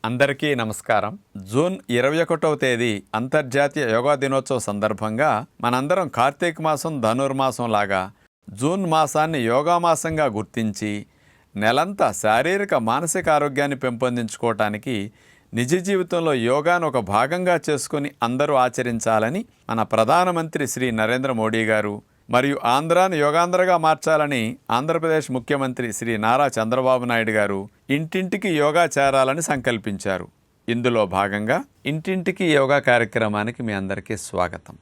అందరికీ నమస్కారం. జూన్ 21వ తేదీ అంతర్జాతీయ యోగా దినోత్సవం సందర్భంగా మనందరం కార్తీక మాసం ధనుర్మాసం లాగా జూన్ మాసాన్ని యోగా మాసంగా గుర్తించి నెలంతా శారీరక మానసిక ఆరోగ్యాన్ని పెంపొందించుకోవటానికి నిజ జీవితంలో యోగాను ఒక భాగంగా చేసుకుని అందరూ ఆచరించాలని మన ప్రధానమంత్రి శ్రీ నరేంద్ర మోడీ గారు మరియు ఆంధ్రాను యోగాంధ్రగా మార్చాలని ఆంధ్రప్రదేశ్ ముఖ్యమంత్రి శ్రీ నారా చంద్రబాబు నాయుడు గారు ఇంటింటికి యోగా చేరాలని సంకల్పించారు. ఇందులో భాగంగా ఇంటింటికి యోగా కార్యక్రమానికి మీ అందరికీ స్వాగతం.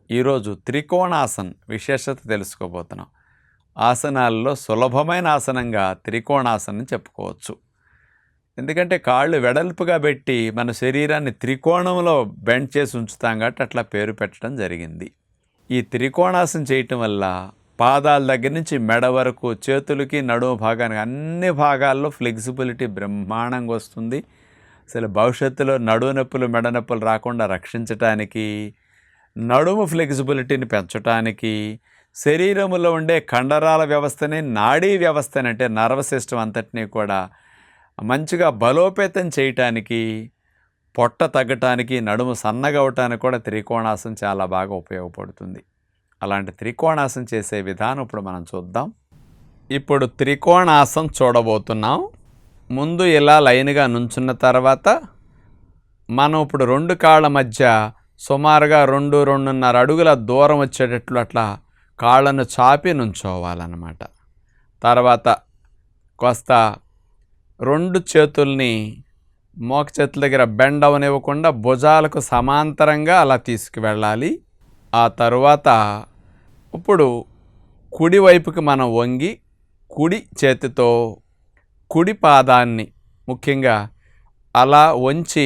ఈరోజు త్రికోణాసన్ విశేషత తెలుసుకోబోతున్నాం. ఆసనాల్లో సులభమైన ఆసనంగా త్రికోణాసనం చెప్పుకోవచ్చు. ఎందుకంటే కాళ్ళు వెడల్పుగా పెట్టి మన శరీరాన్ని త్రికోణంలో బెండ్ చేసి ఉంచుతాం కాబట్టి అట్లా పేరు పెట్టడం జరిగింది. ఈ త్రికోణాసనం చేయటం వల్ల పాదాల దగ్గర నుంచి మెడ వరకు చేతులకి నడుము భాగానికి అన్ని భాగాల్లో ఫ్లెక్సిబిలిటీ బ్రహ్మాండంగా వస్తుంది. అసలు భవిష్యత్తులో నడుము నొప్పులు మెడ నొప్పులు రాకుండా రక్షించటానికి, నడుము ఫ్లెక్సిబిలిటీని పెంచడానికి, శరీరంలో ఉండే కండరాల వ్యవస్థని, నాడీ వ్యవస్థని అంటే నర్వస్ సిస్టమ్ అంతటినీ కూడా మంచిగా బలోపేతం చేయటానికి, పొట్ట తగ్గటానికి, నడుము సన్నగా అవటానికి కూడా త్రికోణాసనం చాలా బాగా ఉపయోగపడుతుంది. అలాంటి త్రికోణాసనం చేసే విధానం ఇప్పుడు మనం చూద్దాం. ఇప్పుడు త్రికోణాసనం చూడబోతున్నాం. ముందు ఇలా లైన్గా నుంచున్న తర్వాత మనం ఇప్పుడు రెండు కాళ్ళ మధ్య సుమారుగా 2-2.5 అడుగుల దూరం వచ్చేటట్లు అట్లా కాళ్ళను చాపి నుంచోవాలన్నమాట. తర్వాత కాస్త 2 చేతుల్ని మోక చేతుల దగ్గర బెండ్ అవనివ్వకుండా భుజాలకు సమాంతరంగా అలా తీసుకువెళ్ళాలి. ఆ తరువాత ఇప్పుడు కుడి వైపుకి మనం వంగి కుడి చేతితో కుడి పాదాన్ని ముఖ్యంగా అలా వంచి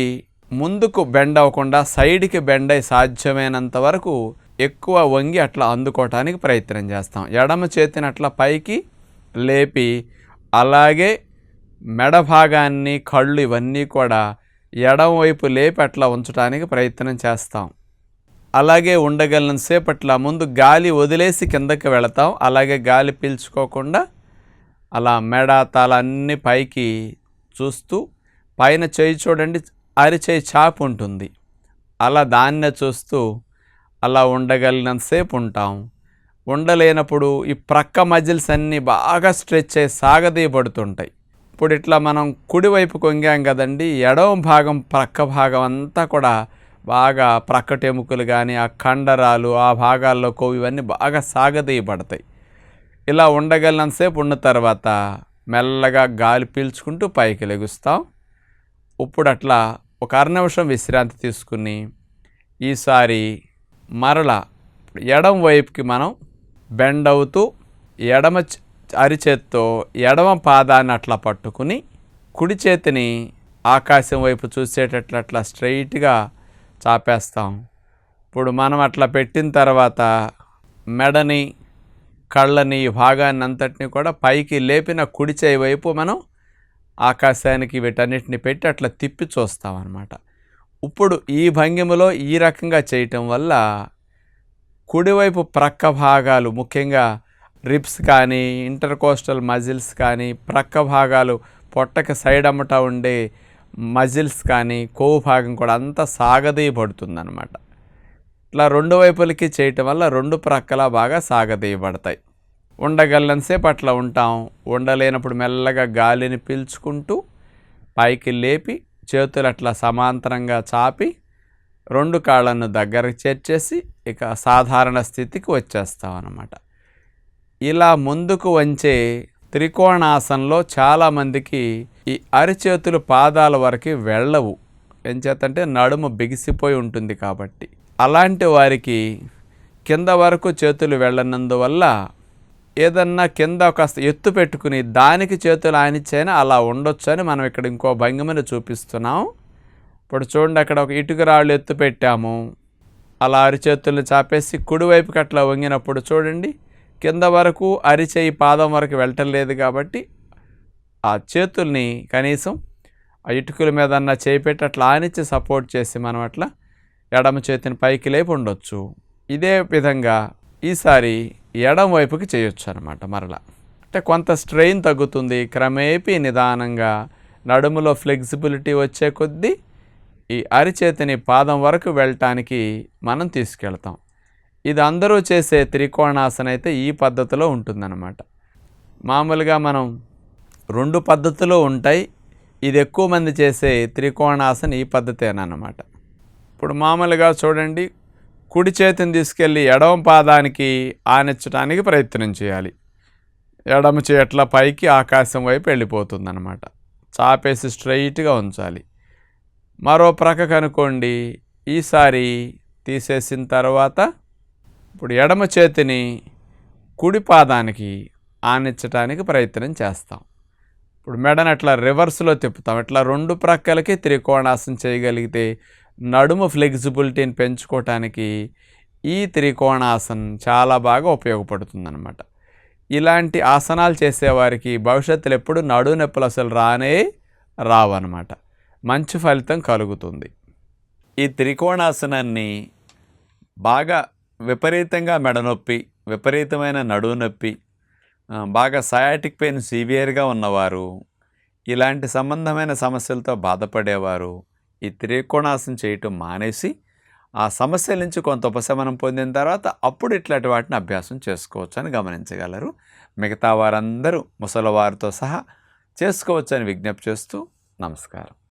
ముందుకు బెండ్ అవ్వకుండా సైడ్కి బెండ్ అయి సాధ్యమైనంత వరకు ఎక్కువ వంగి అట్లా అందుకోవటానికి ప్రయత్నం చేస్తాం. ఎడమ చేతిని అట్లా పైకి లేపి అలాగే మెడ భాగాన్ని, కళ్ళు ఇవన్నీ కూడా ఎడమ వైపు లేపి అట్లా ఉంచడానికి ప్రయత్నం చేస్తాం. అలాగే ఉండగలనంతసేపు అట్లా ముందు గాలి వదిలేసి కిందకి వెళతాం. అలాగే గాలి పీల్చుకోకుండా అలా మెడ తల అన్నీ పైకి చూస్తూ, పైన చేయి చూడండి అరిచేయి చాపు ఉంటుంది, అలా దాన్నే చూస్తూ అలా ఉండగలిగినంతసేపు ఉంటాం. ఉండలేనప్పుడు ఈ ప్రక్క మజిల్స్ అన్నీ బాగా స్ట్రెచ్ అయ్యి సాగదీయబడుతుంటాయి. ఇప్పుడు ఇట్లా మనం కుడివైపు కొంగాం కదండి, ఎడమ భాగం ప్రక్క భాగం అంతా కూడా బాగా ప్రక్కటెముకలు కానీ ఆ కండరాలు ఆ భాగాల్లో కొవ్వు ఇవన్నీ బాగా సాగదీయబడతాయి. ఇలా ఉండగలిగినంతసేపు ఉన్న తర్వాత మెల్లగా గాలి పీల్చుకుంటూ పైకి లెగుస్తాం. ఇప్పుడు అట్లా ఒక 1/2 నిమిషం విశ్రాంతి తీసుకుని ఈసారి మరలా ఎడమ వైపుకి మనం బెండ్ అవుతూ ఎడమ అరిచేత్తో ఎడమ పాదాన్ని అట్లా పట్టుకుని కుడి చేతిని ఆకాశం వైపు చూసేటట్లు అట్లా స్ట్రైట్గా చాపేస్తాం. ఇప్పుడు మనం అట్లా పెట్టిన తర్వాత మెడని, కళ్ళని, ఈ భాగాన్ని అంతటిని కూడా పైకి లేపిన కుడి చేయి వైపు మనం ఆకాశానికి వీటన్నిటిని పెట్టి అట్లా తిప్పి చూస్తాం అన్నమాట. ఇప్పుడు ఈ భంగిమలో ఈ రకంగా చేయటం వల్ల కుడివైపు ప్రక్క భాగాలు ముఖ్యంగా రిబ్స్ కానీ, ఇంటర్కోస్టల్ మజిల్స్ కానీ, ప్రక్క భాగాలు పొట్టకి సైడ్ అమ్మట ఉండే మజిల్స్ కానీ, కొవ్వు భాగం కూడా అంతా సాగదీయబడుతుంది అన్నమాట. ఇట్లా 2 వైపులకి చేయటం వల్ల 2 ప్రక్కలా బాగా సాగదీయబడతాయి. ఉండగలనంతసేపు అట్లా ఉంటాం. ఉండలేనప్పుడు మెల్లగా గాలిని పీల్చుకుంటూ పైకి లేపి చేతులు అట్లా సమాంతరంగా చాపి 2 కాళ్ళను దగ్గరకు చేర్చేసి ఇక సాధారణ స్థితికి వచ్చేస్తాం అన్నమాట. ఇలా ముందుకు వంచే త్రికోణాసనంలో చాలామందికి ఈ అరిచేతులు పాదాల వరకు వెళ్ళవు. ఎంచేతంటే నడుము బిగిసిపోయి ఉంటుంది కాబట్టి. అలాంటి వారికి కింద వరకు చేతులు వెళ్ళనందువల్ల ఏదన్నా కింద కాస్త ఎత్తు పెట్టుకుని దానికి చేతులు ఆనిచ్చైనా అలా ఉండొచ్చు అని మనం ఇక్కడ ఇంకో భంగిమని చూపిస్తున్నాం. ఇప్పుడు చూడండి, అక్కడ ఒక ఇటుక రాళ్ళు ఎత్తు పెట్టాము. అలా అరిచేతులను చాపేసి కుడివైపుకి అట్లా వంగినప్పుడు చూడండి, కింద వరకు అరిచేయి పాదం వరకు వెళ్ళటం లేదు కాబట్టి ఆ చేతుల్ని కనీసం ఆ ఇటుకల మీద అన్న చేపెట్టి అట్లా ఆనిచ్చి సపోర్ట్ చేసి మనం అట్లా ఎడమ చేతిని పైకి లేపి ఉండొచ్చు. ఇదే విధంగా ఈసారి ఎడమ వైపుకి చేయొచ్చు అనమాట. మరలా అంటే కొంత స్ట్రెయిన్ తగ్గుతుంది. క్రమేపీ నిదానంగా నడుములో ఫ్లెక్సిబిలిటీ వచ్చే కొద్దీ ఈ అరిచేతిని పాదం వరకు వెళ్ళటానికి మనం తీసుకెళ్తాం. ఇది అందరూ చేసే త్రికోణాసన అయితే ఈ పద్ధతిలో ఉంటుందన్నమాట. మామూలుగా మనం 2 పద్ధతులు ఉంటాయి. ఇది ఎక్కువ మంది చేసే త్రికోణాసన ఈ పద్ధతేనన్నమాట. ఇప్పుడు మామూలుగా చూడండి, కుడి చేతిని తీసుకెళ్ళి ఎడమ పాదానికి ఆనించడానికి ప్రయత్నం చేయాలి. ఎడమ చేట్ల పైకి ఆకాశం వైపు వెళ్ళిపోతుందన్నమాట. చాపేసి స్ట్రైట్గా ఉంచాలి. మరో ప్రక్కకు అనుకోండి, ఈసారి తీసేసిన తర్వాత ఇప్పుడు ఎడమ చేతిని కుడి పాదానికి ఆనించడానికి ప్రయత్నం చేస్తాం. ఇప్పుడు మెడను అట్లా రివర్స్లో తిప్పుతాం. ఇట్లా 2 ప్రక్కలకి త్రికోణాసనం చేయగలిగితే నడుము ఫ్లెక్సిబిలిటీని పెంచుకోవటానికి ఈ త్రికోణాసనం చాలా బాగా ఉపయోగపడుతుందన్నమాట. ఇలాంటి ఆసనాలు చేసేవారికి భవిష్యత్తులో ఎప్పుడు నడుము నొప్పులు అసలు రావన్నమాట. మంచి ఫలితం కలుగుతుంది. ఈ త్రికోణాసనాన్ని బాగా విపరీతంగా మెడనొప్పి, విపరీతమైన నడుము నొప్పి, బాగా సయాటిక్ పెయిన్ సివియర్గా ఉన్నవారు, ఇలాంటి సంబంధమైన సమస్యలతో బాధపడేవారు ఈ త్రికోణాసనం చేయటం మానేసి ఆ సమస్యల నుంచి కొంత ఉపశమనం పొందిన తర్వాత అప్పుడు ఇట్లాంటి వాటిని అభ్యాసం చేసుకోవచ్చు అని గమనించగలరు. మిగతా వారందరూ ముసలివారితో సహా చేసుకోవచ్చని విజ్ఞప్తి చేస్తూ నమస్కారం.